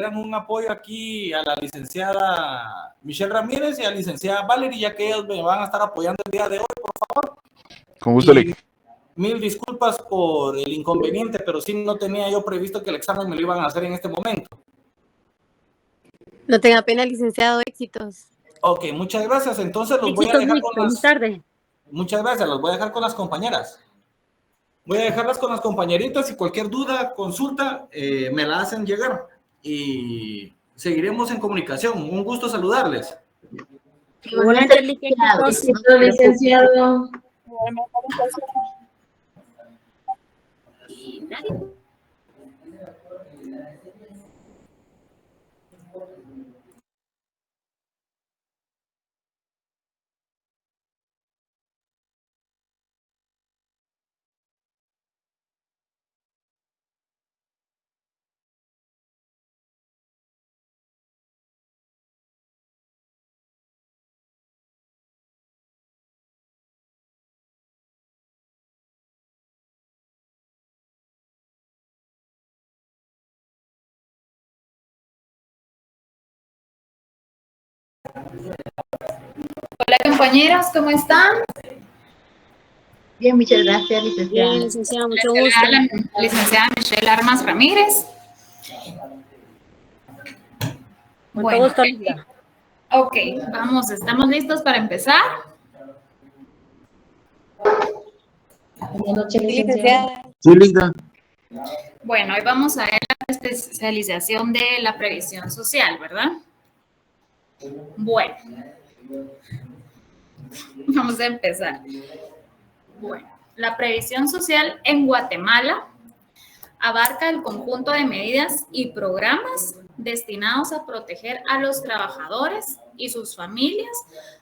dan un apoyo aquí a la licenciada Michelle Ramírez y a la licenciada Valerie, ya que ellas me van a estar apoyando el día de hoy, por favor. Con gusto, Lick. Mil disculpas por el inconveniente, pero sí no tenía yo previsto que el examen me lo iban a hacer en este momento. No tenga pena, licenciado, éxitos. Ok, muchas gracias. Entonces los voy a dejar con las... tarde. Muchas gracias, los voy a dejar con las compañeras. Voy a dejarlas con las compañeritas y cualquier duda, consulta, me la hacen llegar. Y seguiremos en comunicación. Un gusto saludarles. Igualmente, licenciado. Hola compañeros, ¿cómo están? Bien, muchas gracias, licenciada. Bien, licenciada, mucho gusto. La licenciada Michelle Armas Ramírez. Mucho gusto, Linda. Ok, vamos, ¿estamos listos para empezar? Buenas noches, Licenciada. Sí, Linda. Bueno, hoy vamos a ver la especialización de la previsión social, ¿verdad? Bueno, vamos a empezar. Bueno, la previsión social en Guatemala abarca el conjunto de medidas y programas destinados a proteger a los trabajadores y sus familias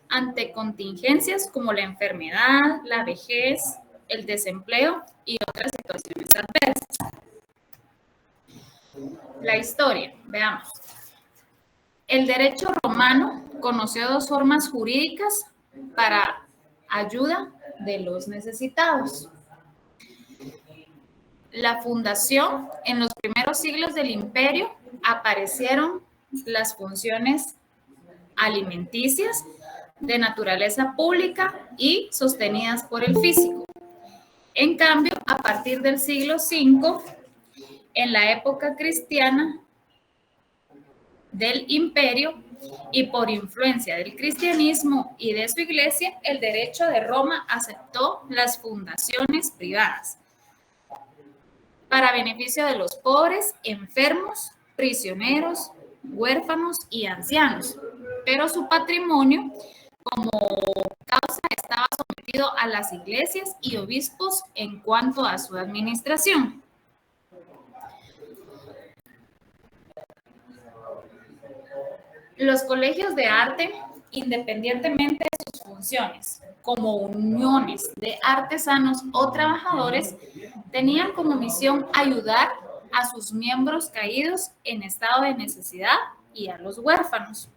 ante contingencias como la enfermedad, la vejez, el desempleo y otras situaciones adversas. La historia, veamos. El derecho romano conoció dos formas jurídicas para ayuda de los necesitados. La fundación, en los primeros siglos del imperio, aparecieron las funciones alimenticias de naturaleza pública y sostenidas por el físico. En cambio, a partir del siglo V, en la época cristiana del imperio y por influencia del cristianismo y de su iglesia, el derecho de Roma aceptó las fundaciones privadas para beneficio de los pobres, enfermos, prisioneros, huérfanos y ancianos, pero su patrimonio como causa estaba sometido a las iglesias y obispos en cuanto a su administración. Los colegios de arte, independientemente de sus funciones, como uniones de artesanos o trabajadores, tenían como misión ayudar a sus miembros caídos en estado de necesidad y a los huérfanos.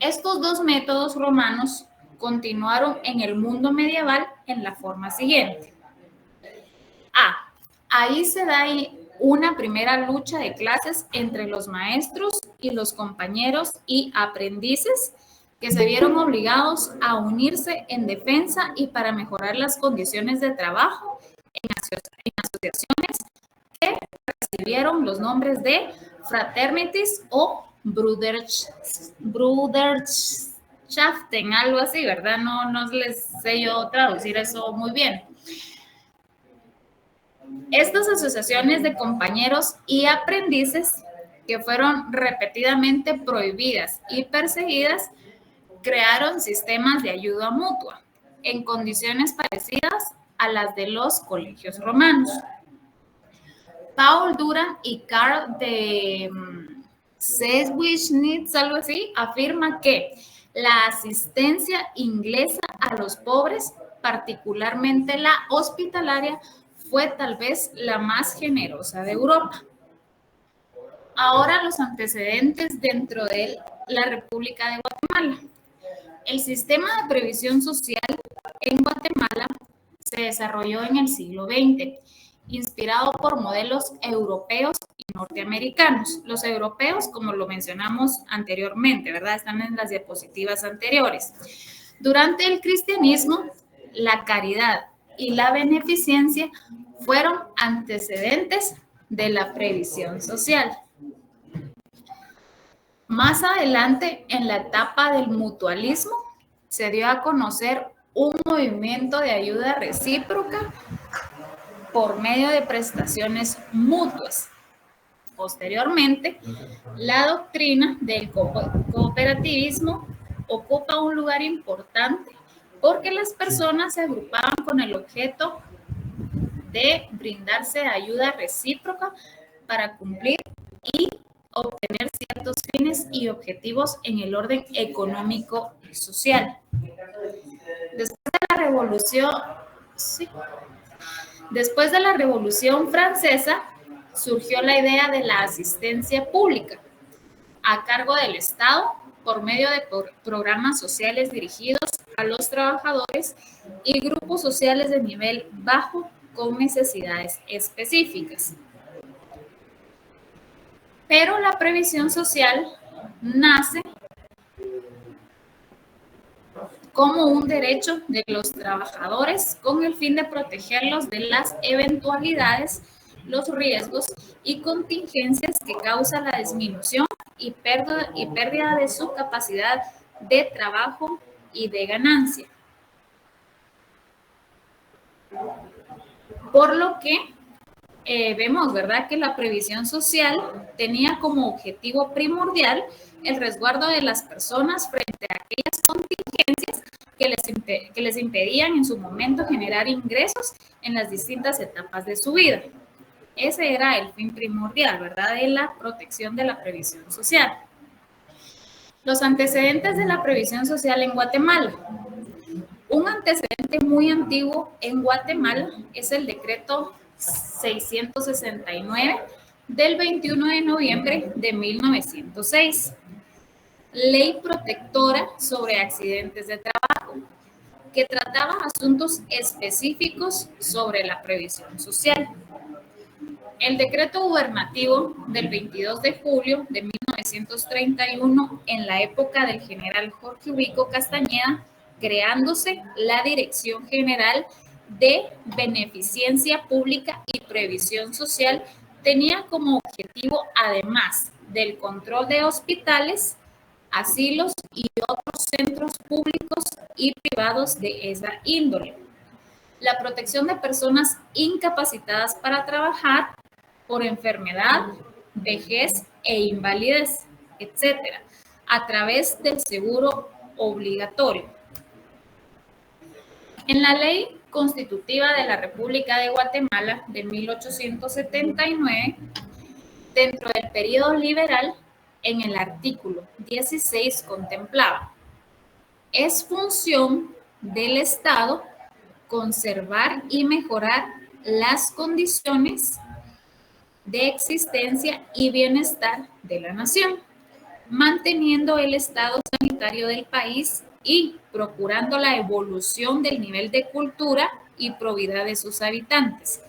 Estos dos métodos romanos continuaron en el mundo medieval en la forma siguiente. Ahí se da una primera lucha de clases entre los maestros y los compañeros y aprendices que se vieron obligados a unirse en defensa y para mejorar las condiciones de trabajo en asociaciones que recibieron los nombres de fraternities o Bruderschaften, algo así, ¿verdad? No les sé yo traducir eso muy bien. Estas asociaciones de compañeros y aprendices, que fueron repetidamente prohibidas y perseguidas, crearon sistemas de ayuda mutua en condiciones parecidas a las de los colegios romanos. Paul Duran y Carl de Seswischnitz, algo así, afirma que la asistencia inglesa a los pobres, particularmente la hospitalaria, fue tal vez la más generosa de Europa. Ahora los antecedentes dentro de la República de Guatemala. El sistema de previsión social en Guatemala se desarrolló en el siglo XX, inspirado por modelos europeos y norteamericanos. Los europeos, como lo mencionamos anteriormente, ¿verdad? Están en las diapositivas anteriores. Durante el cristianismo, la caridad y la beneficencia fueron antecedentes de la previsión social. Más adelante, en la etapa del mutualismo, se dio a conocer un movimiento de ayuda recíproca por medio de prestaciones mutuas. Posteriormente, la doctrina del cooperativismo ocupa un lugar importante porque las personas se agrupaban con el objeto de brindarse ayuda recíproca para cumplir y obtener ciertos fines y objetivos en el orden económico y social. Después de la Revolución Francesa, surgió la idea de la asistencia pública a cargo del Estado por medio de programas sociales dirigidos a los trabajadores y grupos sociales de nivel bajo con necesidades específicas. Pero la previsión social nace como un derecho de los trabajadores con el fin de protegerlos de las eventualidades, los riesgos y contingencias que causa la disminución y pérdida de su capacidad de trabajo y de ganancia. Por lo que vemos, ¿verdad?, que la previsión social tenía como objetivo primordial el resguardo de las personas frente a aquellas contingencias que les impedían en su momento generar ingresos en las distintas etapas de su vida. Ese era el fin primordial, ¿verdad?, de la protección de la previsión social. Los antecedentes de la previsión social en Guatemala. Un antecedente muy antiguo en Guatemala es el decreto 669 del 21 de noviembre de 1906, ley protectora sobre accidentes de trabajo, que trataba asuntos específicos sobre la previsión social. El decreto gubernativo del 22 de julio de 1931, en la época del general Jorge Ubico Castañeda, creándose la Dirección General de Beneficencia Pública y Previsión Social, tenía como objetivo, además del control de hospitales, asilos y otros centros públicos y privados de esa índole, la protección de personas incapacitadas para trabajar por enfermedad, vejez e invalidez, etcétera, a través del seguro obligatorio. En la Ley Constitutiva de la República de Guatemala de 1879, dentro del periodo liberal, en el artículo 16 contemplaba: es función del Estado conservar y mejorar las condiciones de existencia y bienestar de la nación, manteniendo el estado sanitario del país y procurando la evolución del nivel de cultura y probidad de sus habitantes,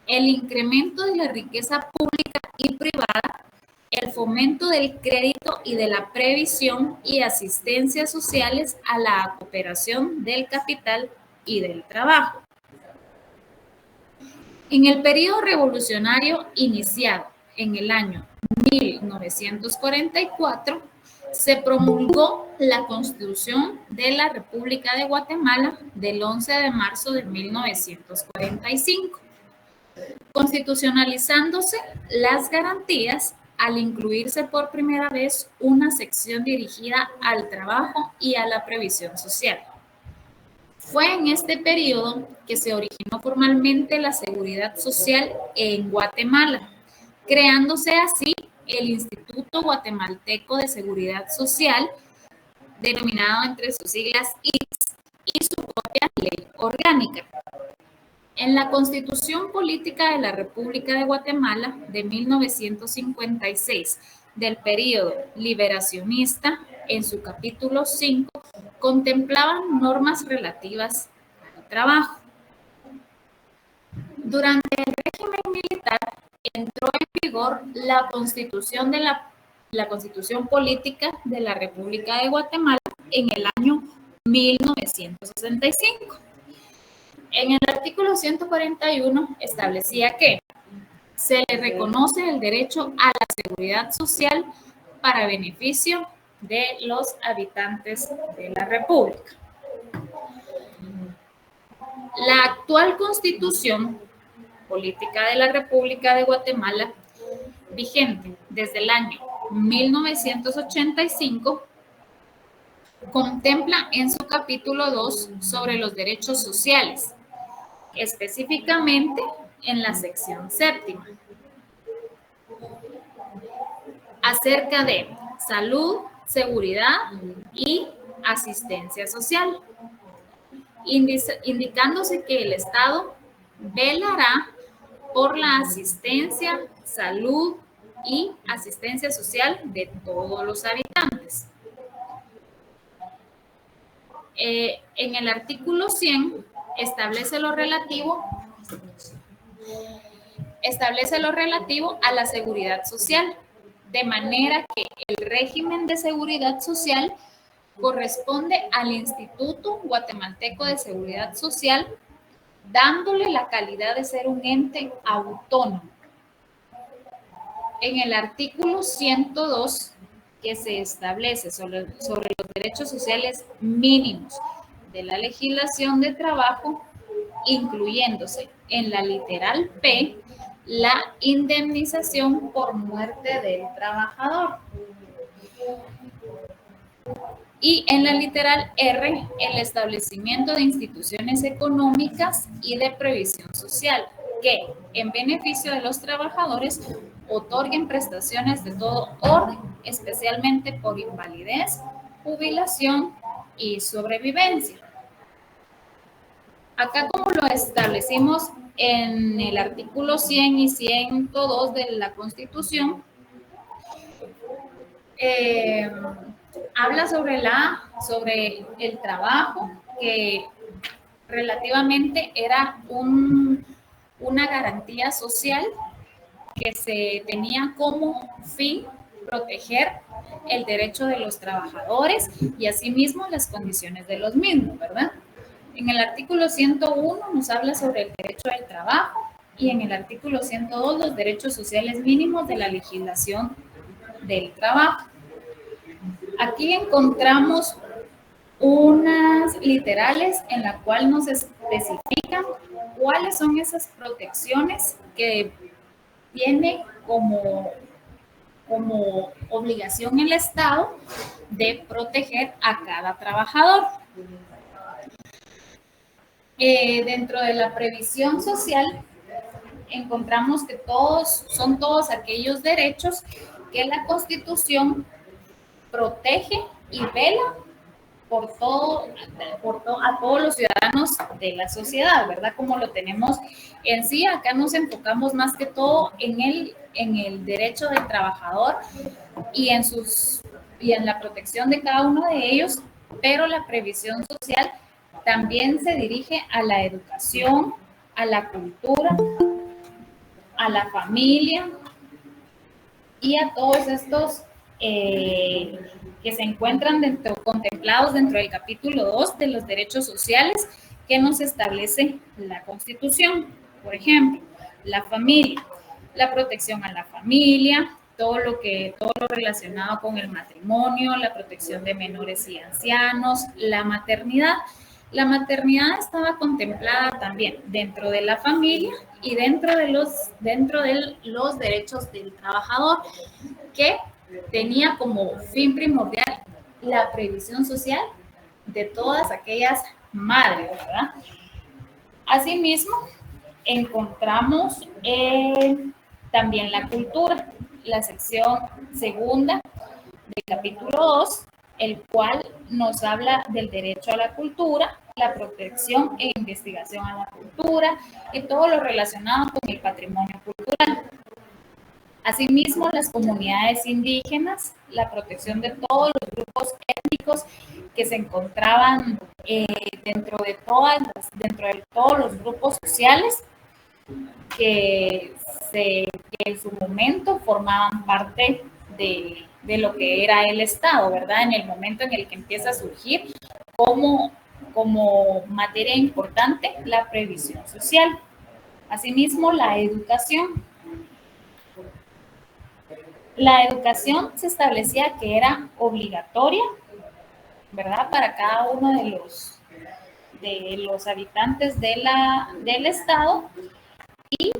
el incremento de la riqueza pública y privada, el fomento del crédito y de la previsión y asistencia sociales a la cooperación del capital y del trabajo. En el periodo revolucionario iniciado en el año 1944, se promulgó la Constitución de la República de Guatemala del 11 de marzo de 1945, constitucionalizándose las garantías al incluirse por primera vez una sección dirigida al trabajo y a la previsión social. Fue en este periodo que se originó formalmente la seguridad social en Guatemala, creándose así el Instituto Guatemalteco de Seguridad Social, denominado entre sus siglas IGS, y su propia ley orgánica. En la Constitución Política de la República de Guatemala de 1956, del periodo liberacionista, en su capítulo 5, contemplaban normas relativas al trabajo. Durante el régimen militar, entró en vigor la Constitución la Constitución Política de la República de Guatemala en el año 1965. En el artículo 141 establecía que se le reconoce el derecho a la seguridad social para beneficio de los habitantes de la República. La actual Constitución Política de la República de Guatemala, vigente desde el año 1985, contempla en su capítulo 2 sobre los derechos sociales, específicamente en la sección séptima, acerca de salud, seguridad y asistencia social, indicándose que el Estado velará por la asistencia, salud y asistencia social de todos los habitantes. En el artículo 100 establece lo relativo a la seguridad social, de manera que el régimen de seguridad social corresponde al Instituto Guatemalteco de Seguridad Social, dándole la calidad de ser un ente autónomo. En el artículo 102, que se establece sobre los derechos sociales mínimos de la legislación de trabajo, incluyéndose en la literal P la indemnización por muerte del trabajador. Y en la literal R, el establecimiento de instituciones económicas y de previsión social que, en beneficio de los trabajadores, otorguen prestaciones de todo orden, especialmente por invalidez, jubilación y sobrevivencia. Acá, como lo establecimos en el artículo 100 y 102 de la Constitución, habla sobre el trabajo, que relativamente era una garantía social que se tenía como fin proteger el derecho de los trabajadores y asimismo las condiciones de los mismos, ¿verdad? En el artículo 101 nos habla sobre el derecho del trabajo y en el artículo 102 los derechos sociales mínimos de la legislación del trabajo. Aquí encontramos unas literales en la cual nos especifican cuáles son esas protecciones que tiene como obligación el Estado de proteger a cada trabajador. Dentro de la previsión social encontramos que son todos aquellos derechos que la Constitución protege y vela a todos los ciudadanos de la sociedad, ¿verdad? Como lo tenemos en sí, acá nos enfocamos más que todo en el derecho del trabajador y en la protección de cada uno de ellos, pero la previsión social también se dirige a la educación, a la cultura, a la familia y a todos estos que se encuentran contemplados dentro del capítulo 2 de los derechos sociales que nos establece la Constitución. Por ejemplo, la familia, la protección a la familia, todo lo relacionado con el matrimonio, la protección de menores y ancianos, la maternidad. La maternidad estaba contemplada también dentro de la familia y dentro de los derechos del trabajador, que tenía como fin primordial la previsión social de todas aquellas madres, ¿verdad? Asimismo, encontramos también la cultura, la sección segunda del capítulo 2, el cual nos habla del derecho a la cultura, la protección e investigación a la cultura y todo lo relacionado con el patrimonio cultural. Asimismo, las comunidades indígenas, la protección de todos los grupos étnicos que se encontraban dentro de todos los grupos sociales, que en su momento formaban parte de lo que era el Estado, ¿verdad? En el momento en el que empieza a surgir como materia importante la previsión social. Asimismo, la educación. La educación se establecía que era obligatoria, ¿verdad? Para cada uno de los habitantes del Estado. Y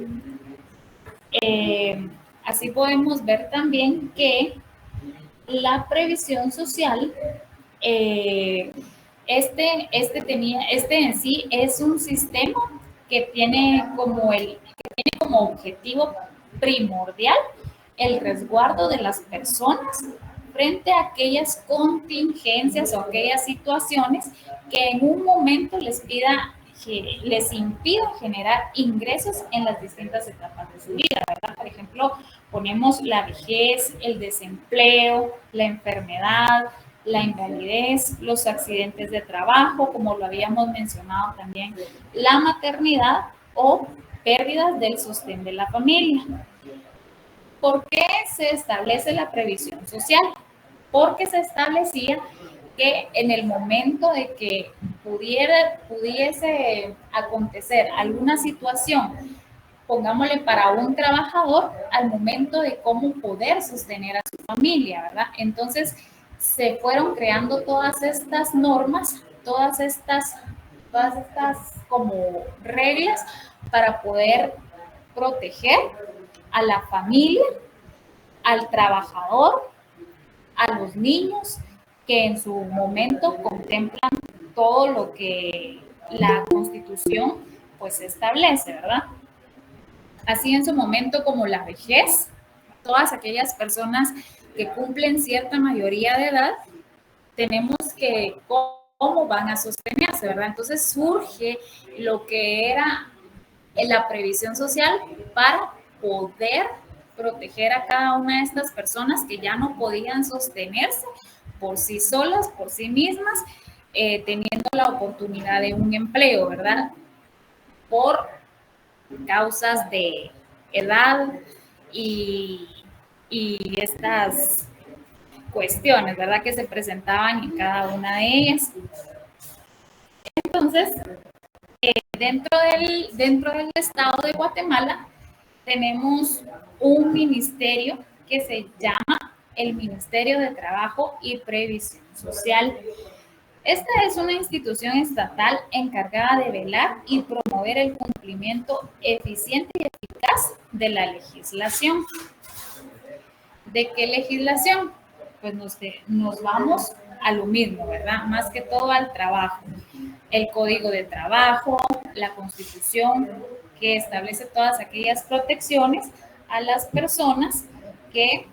así podemos ver también que la previsión social, este en sí es un sistema que tiene como objetivo primordial el resguardo de las personas frente a aquellas contingencias o aquellas situaciones que en un momento les impida generar ingresos en las distintas etapas de su vida, ¿verdad? Por ejemplo, ponemos la vejez, el desempleo, la enfermedad, la invalidez, los accidentes de trabajo, como lo habíamos mencionado también, la maternidad o pérdidas del sostén de la familia. ¿Por qué se establece la previsión social? Porque se establecía que en el momento de que pudiese acontecer alguna situación, pongámosle para un trabajador, al momento de cómo poder sostener a su familia, ¿verdad? Entonces, se fueron creando todas estas normas, todas estas como reglas para poder proteger a la familia, al trabajador, a los niños, que en su momento contemplan todo lo que la Constitución pues establece, ¿verdad? Así en su momento como la vejez, todas aquellas personas que cumplen cierta mayoría de edad, tenemos que cómo van a sostenerse, ¿verdad? Entonces surge lo que era la previsión social para poder proteger a cada una de estas personas que ya no podían sostenerse por sí solas, por sí mismas, teniendo la oportunidad de un empleo, ¿verdad? Por causas de edad y estas cuestiones, ¿verdad? Que se presentaban en cada una de ellas. Entonces, dentro del Estado de Guatemala tenemos un ministerio que se llama el Ministerio de Trabajo y Previsión Social. Esta es una institución estatal encargada de velar y promover el cumplimiento eficiente y eficaz de la legislación. ¿De qué legislación? Pues nos vamos a lo mismo, ¿verdad? Más que todo al trabajo. El Código de Trabajo, la Constitución, que establece todas aquellas protecciones a las personas que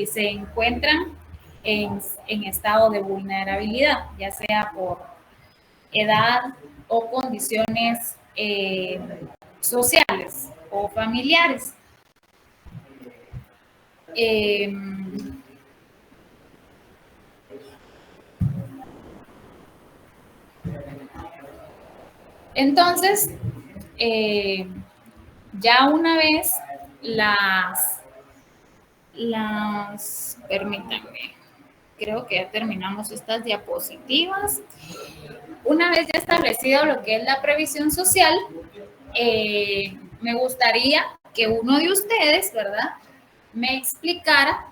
se encuentran en estado de vulnerabilidad, ya sea por edad o condiciones sociales o familiares. Entonces, ya una vez permítanme, creo que ya terminamos estas diapositivas. Una vez ya establecido lo que es la previsión social, me gustaría que uno de ustedes, ¿verdad?, me explicara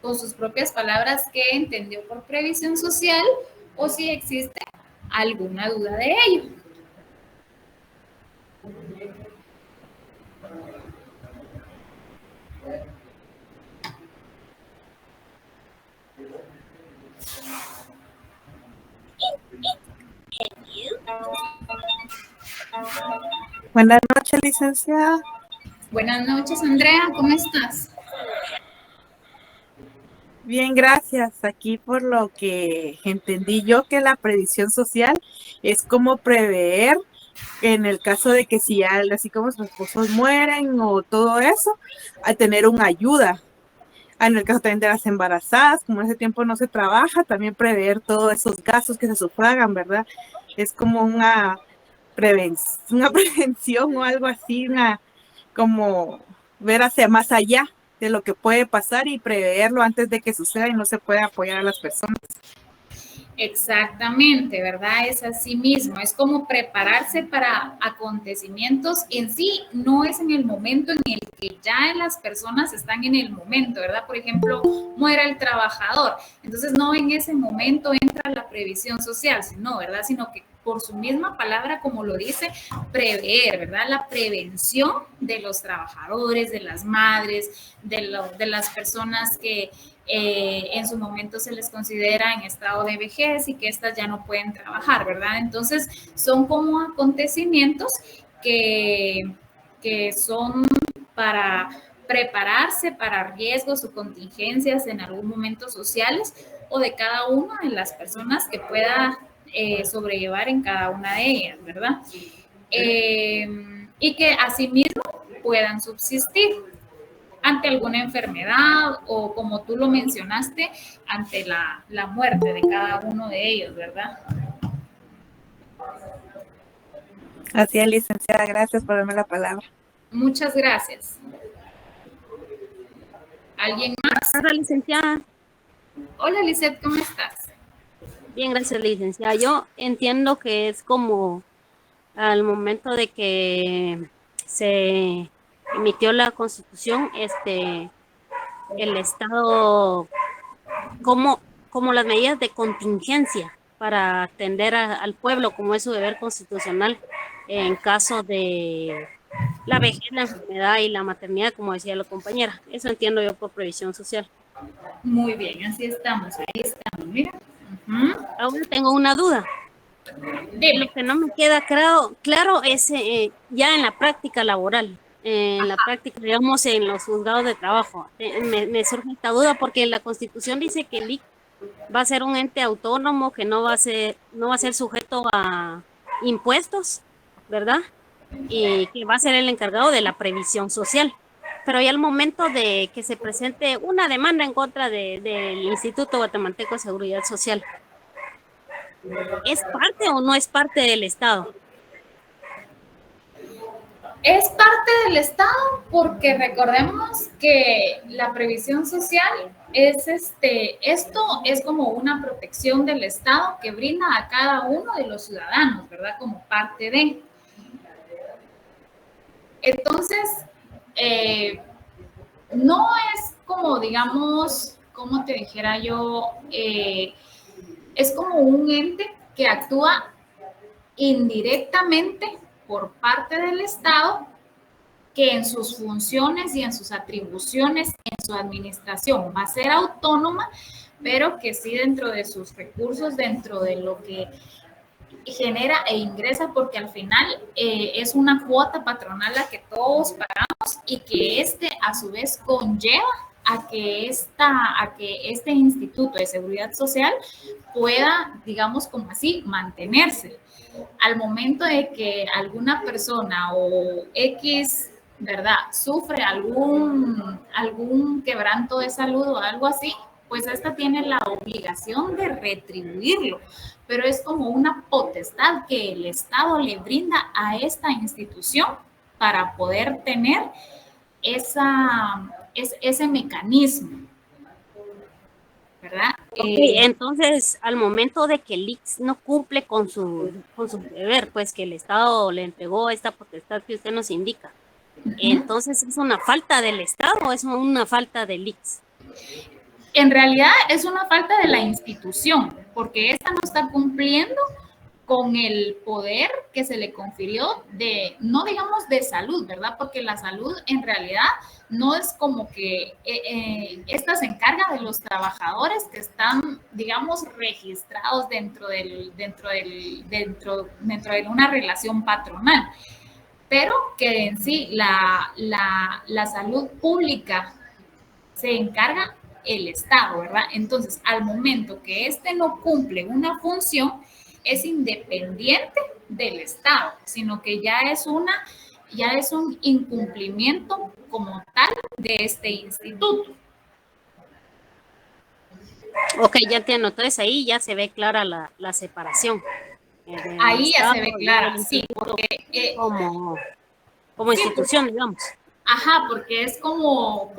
con sus propias palabras qué entendió por previsión social o si existe alguna duda de ello. Buenas noches, licenciada. Buenas noches, Andrea, ¿cómo estás? Bien, gracias. Aquí por lo que entendí yo que la previsión social es como prever en el caso de que si así como sus esposos mueren o todo eso, a tener una ayuda. En el caso también de las embarazadas, como en ese tiempo no se trabaja, también prever todos esos gastos que se sufragan, ¿verdad? Es como una prevención o algo así, como ver hacia más allá de lo que puede pasar y preverlo antes de que suceda y no se puede apoyar a las personas. Exactamente, ¿verdad? Es así mismo, es como prepararse para acontecimientos en sí, no es en el momento en el que ya las personas están en el momento, ¿verdad? Por ejemplo, muera el trabajador, entonces no en ese momento entra la previsión social, sino, ¿verdad? Sino que por su misma palabra, como lo dice, prever, ¿verdad? La prevención de los trabajadores, de las madres, de las personas que en su momento se les considera en estado de vejez y que éstas ya no pueden trabajar, ¿verdad? Entonces, son como acontecimientos que son para prepararse para riesgos o contingencias en algún momento sociales o de cada una de las personas que pueda sobrellevar en cada una de ellas, ¿verdad? Y que asimismo puedan subsistir ante alguna enfermedad o, como tú lo mencionaste, ante la muerte de cada uno de ellos, ¿verdad? Así es, licenciada, gracias por darme la palabra. Muchas gracias. ¿Alguien más? Hola, licenciada. Hola, Lisette, ¿cómo estás? Bien, gracias, licenciada. Yo entiendo que es como al momento de que se emitió la Constitución, el Estado, como las medidas de contingencia para atender al pueblo, como es su deber constitucional en caso de la vejez, la enfermedad y la maternidad, como decía la compañera. Eso entiendo yo por previsión social. Muy bien, así estamos, ahí estamos, mira. Ahora tengo una duda. Dime. Lo que no me queda claro es ya en la práctica laboral, en la práctica, digamos, en los juzgados de trabajo. Me surge esta duda porque la Constitución dice que el IC va a ser un ente autónomo que no va a ser sujeto a impuestos, ¿verdad? Y que va a ser el encargado de la previsión social. Pero ya al momento de que se presente una demanda en contra del Instituto Guatemalteco de Seguridad Social, ¿es parte o no es parte del Estado? Es parte del Estado porque recordemos que la previsión social es esto es como una protección del Estado que brinda a cada uno de los ciudadanos, ¿verdad? Como parte de. Entonces, no es como, digamos, como te dijera yo, es como un ente que actúa indirectamente por parte del Estado, que en sus funciones y en sus atribuciones, en su administración va a ser autónoma, pero que sí dentro de sus recursos, dentro de lo que genera e ingresa, porque al final es una cuota patronal la que todos pagamos y que a su vez conlleva a que este Instituto de Seguridad Social pueda, digamos como así, mantenerse. Al momento de que alguna persona o X, ¿verdad?, sufre algún quebranto de salud o algo así, pues esta tiene la obligación de retribuirlo, pero es como una potestad que el Estado le brinda a esta institución para poder tener ese mecanismo, ¿verdad? Okay, entonces, al momento de que el ICS no cumple con su deber, pues que el Estado le entregó esta potestad que usted nos indica, entonces ¿es una falta del Estado o es una falta del ICS? En realidad es una falta de la institución, porque esta no está cumpliendo con el poder que se le confirió no digamos de salud, ¿verdad? Porque la salud en realidad no es como que esta se encarga de los trabajadores que están, digamos, registrados dentro de una relación patronal, pero que en sí la salud pública se encarga el Estado, ¿verdad? Entonces, al momento que no cumple una función, es independiente del Estado, sino que ya es un incumplimiento como tal de este instituto. Ok, ya entiendo. Entonces ahí ya se ve clara la separación. Ahí ya se ve clara, sí, porque como institución, digamos. Ajá, porque es como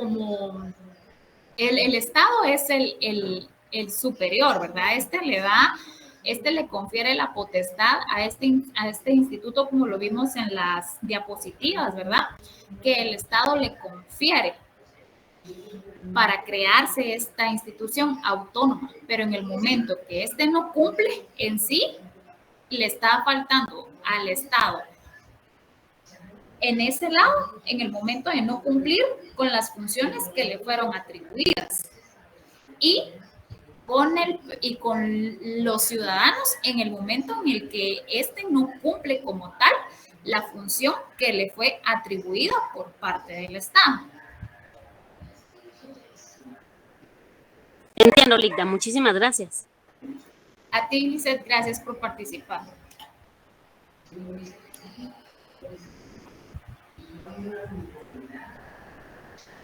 el Estado es el superior, ¿verdad? Este le confiere la potestad a este instituto, como lo vimos en las diapositivas, ¿verdad? Que el Estado le confiere para crearse esta institución autónoma, pero en el momento que este no cumple en sí, le está faltando al Estado en ese lado, en el momento de no cumplir con las funciones que le fueron atribuidas. Y con los ciudadanos en el momento en el que éste no cumple como tal la función que le fue atribuida por parte del Estado. Entiendo, Ligda. Muchísimas gracias. A ti, Lizeth, gracias por participar.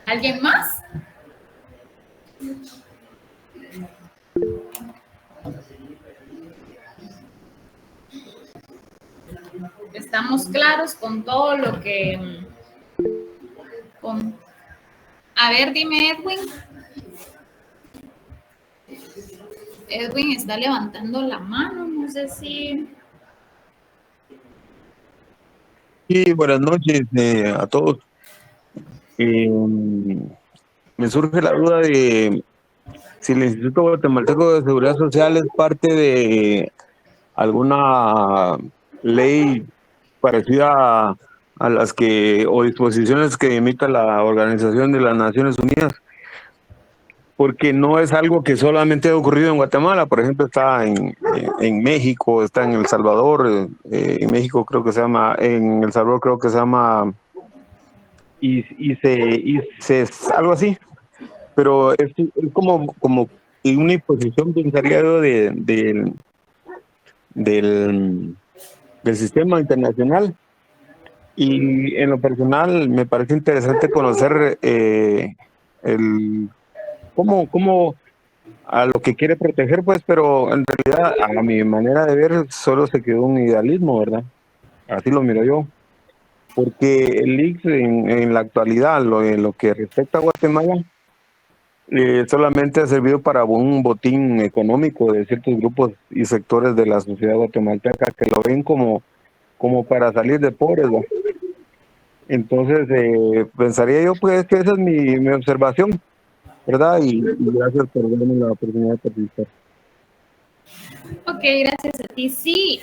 ¿Alguien más? Estamos claros con todo lo que... A ver, dime, Edwin. Edwin está levantando la mano, no sé si... Sí, buenas noches a todos. Me surge la duda de si el Instituto Guatemalteco de Seguridad Social es parte de alguna ley parecida a las que o disposiciones que emita la Organización de las Naciones Unidas, porque no es algo que solamente ha ocurrido en Guatemala. Por ejemplo, está en México, está en El Salvador, en México creo que se llama, en El Salvador creo que se llama algo así, pero es como una imposición, pensaría yo, del sistema internacional. Y en lo personal me parece interesante conocer cómo a lo que quiere proteger, pues, pero en realidad, a mi manera de ver, solo se quedó un idealismo, ¿verdad? Así lo miro yo. Porque el ICS en la actualidad, en lo que respecta a Guatemala, solamente ha servido para un botín económico de ciertos grupos y sectores de la sociedad guatemalteca que lo ven como para salir de pobres, ¿no? Entonces, pensaría yo pues que esa es mi observación, ¿verdad? Y gracias por darme la oportunidad de participar. Ok, gracias a ti. Sí,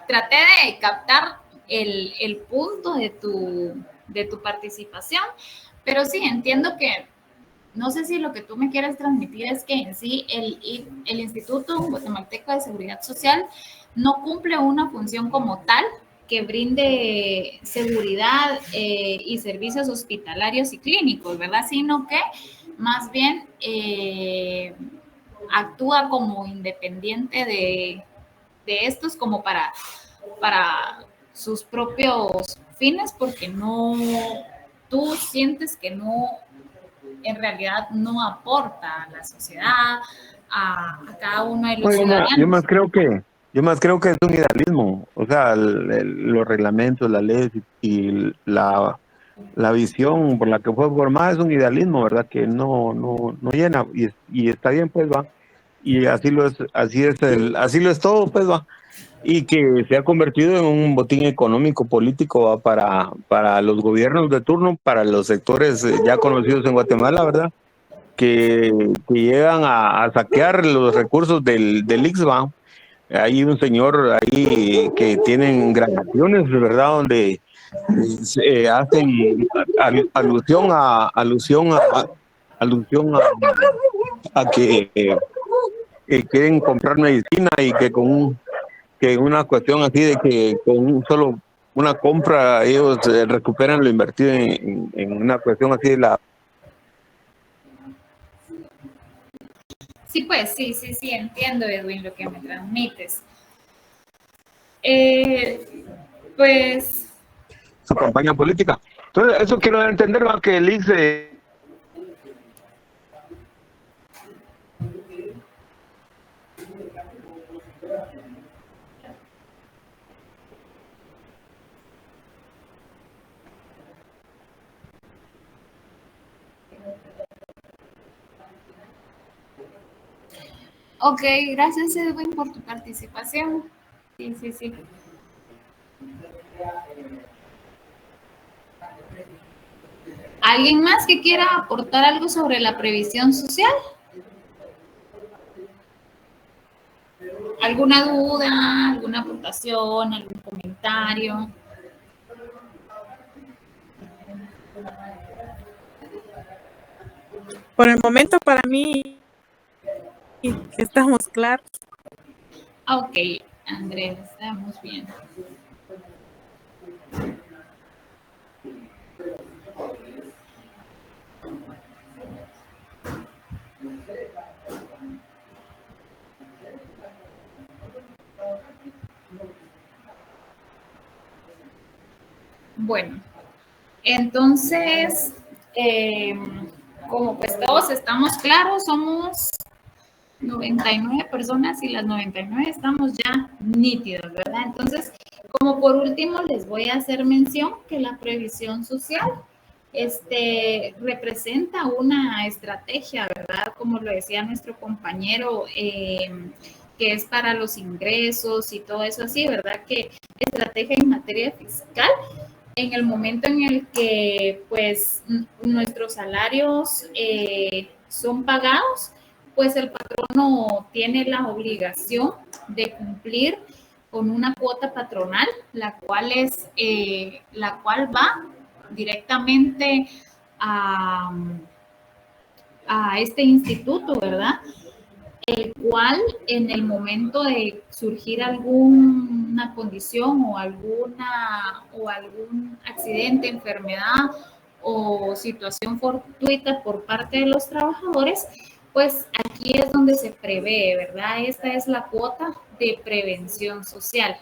traté de captar el punto de tu participación, pero sí, entiendo que no sé si lo que tú me quieres transmitir es que en sí el Instituto Guatemalteco de Seguridad Social no cumple una función como tal que brinde seguridad y servicios hospitalarios y clínicos, ¿verdad? Sino que más bien actúa como independiente de estos, como para sus propios fines, porque tú sientes que en realidad no aporta a la sociedad, a cada uno de los ciudadanos. Yo más creo que es un idealismo, o sea, los reglamentos, las leyes y la visión por la que fue formada es un idealismo, ¿verdad? Que no llena, y está bien, pues va, y así lo es todo, pues va, y que se ha convertido en un botín económico político, ¿va? Para los gobiernos de turno, para los sectores ya conocidos en Guatemala, ¿verdad? Que llegan a saquear los recursos del ICS. Hay un señor ahí que tienen grabaciones, ¿verdad? Donde hacen alusión a que quieren comprar medicina y que una cuestión así de que con solo una compra ellos recuperan lo invertido en una cuestión así de la... Sí, pues sí, entiendo, Edwin, lo que me transmites. Pues... su campaña política. Entonces, eso quiero entender, ¿va? Que el ICS... Ok, gracias Edwin por tu participación. Sí, sí, sí. ¿Alguien más que quiera aportar algo sobre la previsión social? ¿Alguna duda, alguna aportación, algún comentario? Por el momento, para mí, estamos claros. Ok, Andrés, estamos bien. Bueno, entonces, como pues todos estamos claros, somos 99 personas y las 99 estamos ya nítidas, ¿verdad? Entonces, como por último, les voy a hacer mención que la previsión social representa una estrategia, ¿verdad? Como lo decía nuestro compañero, que es para los ingresos y todo eso así, ¿verdad? Que estrategia en materia fiscal en el momento en el que pues nuestros salarios son pagados, pues el patrono tiene la obligación de cumplir con una cuota patronal, la cual va directamente a este instituto, ¿verdad? El cual en el momento de surgir alguna condición o algún accidente, enfermedad o situación fortuita por parte de los trabajadores, pues aquí es donde se prevé, ¿verdad? Esta es la cuota de prevención social.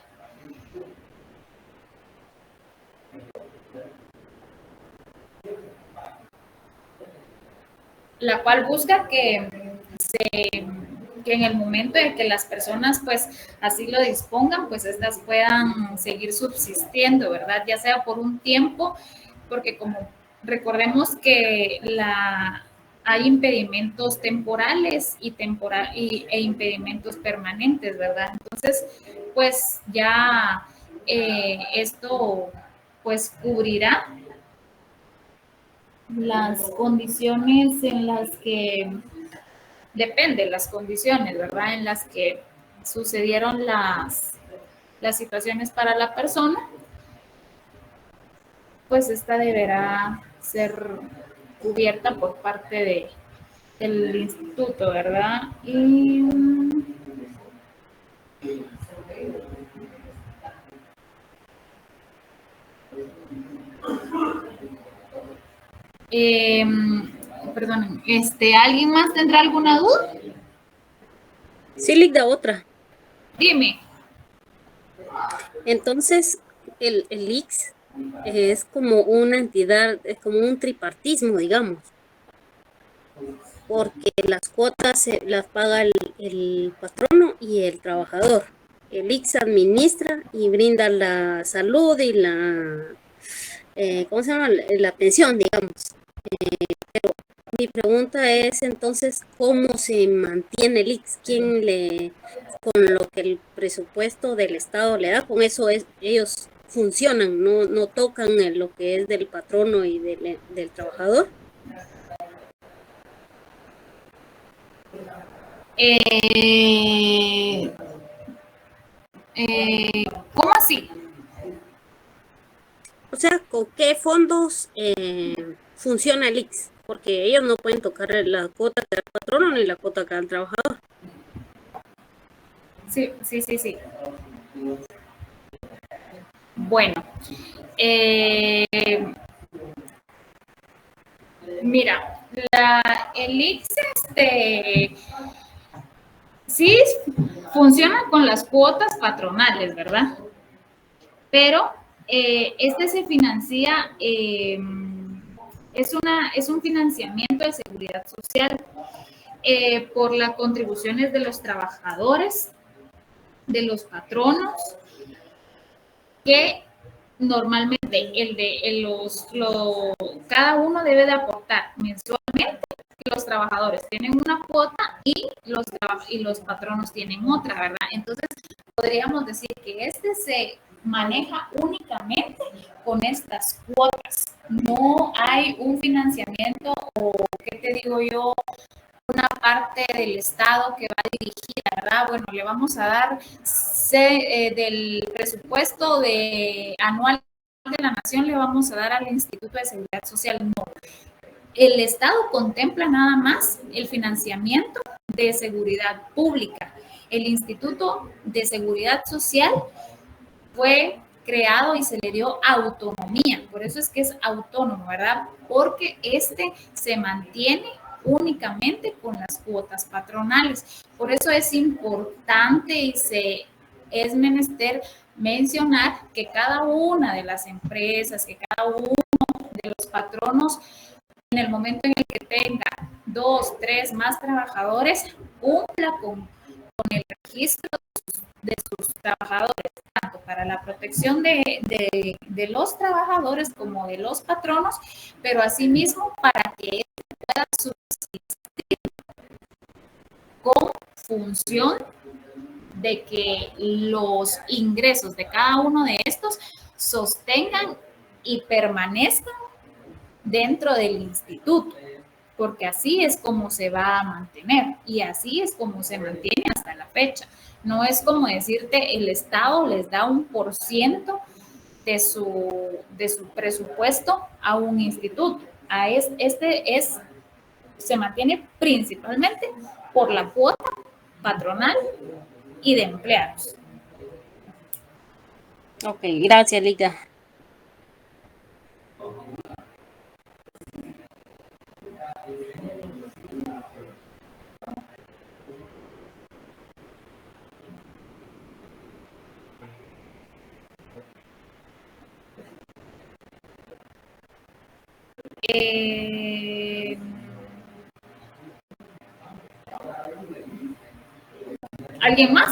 La cual busca que en el momento de que las personas pues así lo dispongan, pues estas puedan seguir subsistiendo, ¿verdad? Ya sea por un tiempo, porque como recordemos que hay impedimentos temporales e impedimentos permanentes, ¿verdad? Entonces, pues ya esto pues cubrirá las condiciones en las que depende las condiciones, ¿verdad? En las que sucedieron las situaciones para la persona, pues esta deberá ser cubierta por parte del instituto, ¿verdad? Y perdón, ¿alguien más tendrá alguna duda? Sí, Ligda, otra. Dime. Entonces, el IX es como una entidad, es como un tripartismo, digamos, porque las cuotas las paga el patrono y el trabajador. El IX administra y brinda la salud y ¿cómo se llama? La pensión, digamos. Pero mi pregunta es entonces, ¿cómo se mantiene el IX? Con lo que el presupuesto del Estado le da, con eso ellos funcionan, no tocan lo que es del patrono y del trabajador? ¿Cómo así? O sea, ¿con qué fondos funciona el IX? Porque ellos no pueden tocar la cuota que da el patrono ni la cuota que da el trabajador. Sí. Bueno, mira, el IX sí funciona con las cuotas patronales, ¿verdad? Pero se financia, es un financiamiento de seguridad social por las contribuciones de los trabajadores, de los patronos, que normalmente cada uno debe de aportar mensualmente los trabajadores tienen una cuota y los patronos tienen otra, ¿verdad? Entonces, podríamos decir que este se maneja únicamente con estas cuotas. No hay un financiamiento o, ¿qué te digo yo? Una parte del Estado que va a dirigir, ¿verdad? Bueno, le vamos a dar del presupuesto anual de la Nación, le vamos a dar al Instituto de Seguridad Social. No. El Estado contempla nada más el financiamiento de seguridad pública. El Instituto de Seguridad Social fue creado y se le dio autonomía, por eso es que es autónomo, ¿verdad? Porque se mantiene únicamente con las cuotas patronales. Por eso es importante y es menester mencionar que cada una de las empresas, que cada uno de los patronos, en el momento en el que tenga 2, 3 más trabajadores, cumpla con el registro de sus trabajadores, tanto para la protección de los trabajadores como de los patronos, pero asimismo para que pueda subsistir con función de que los ingresos de cada uno de estos sostengan y permanezcan dentro del instituto, porque así es como se va a mantener y así es como se mantiene hasta la fecha. No es como decirte el Estado les da 1% de su presupuesto a un instituto. Se mantiene principalmente por la cuota patronal y de empleados. Ok, gracias, Lidia. ¿Alguien más?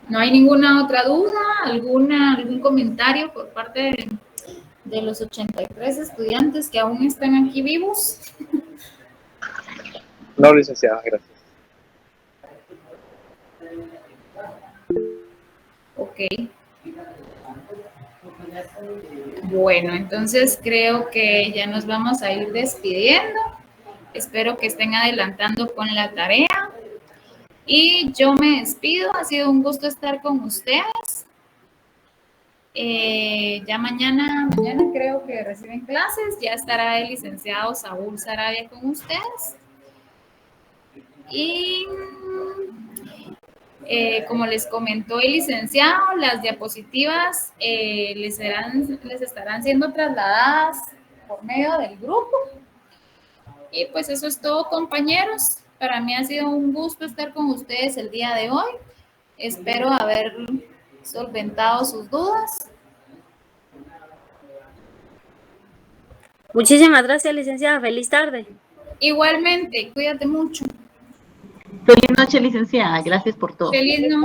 ¿No hay ninguna otra duda? ¿Algún comentario por parte de los 83 estudiantes que aún están aquí vivos? No, licenciada, gracias. Ok. Bueno, entonces creo que ya nos vamos a ir despidiendo. Espero que estén adelantando con la tarea. Y yo me despido. Ha sido un gusto estar con ustedes. Ya mañana creo que reciben clases. Ya estará el licenciado Saúl Sarabia con ustedes. Y como les comentó el licenciado, las diapositivas les estarán siendo trasladadas por medio del grupo. Y pues eso es todo, compañeros. Para mí ha sido un gusto estar con ustedes el día de hoy. Espero haber solventado sus dudas. Muchísimas gracias, licenciada. Feliz tarde. Igualmente, cuídate mucho. Feliz noche, licenciada. Gracias por todo. Feliz noche.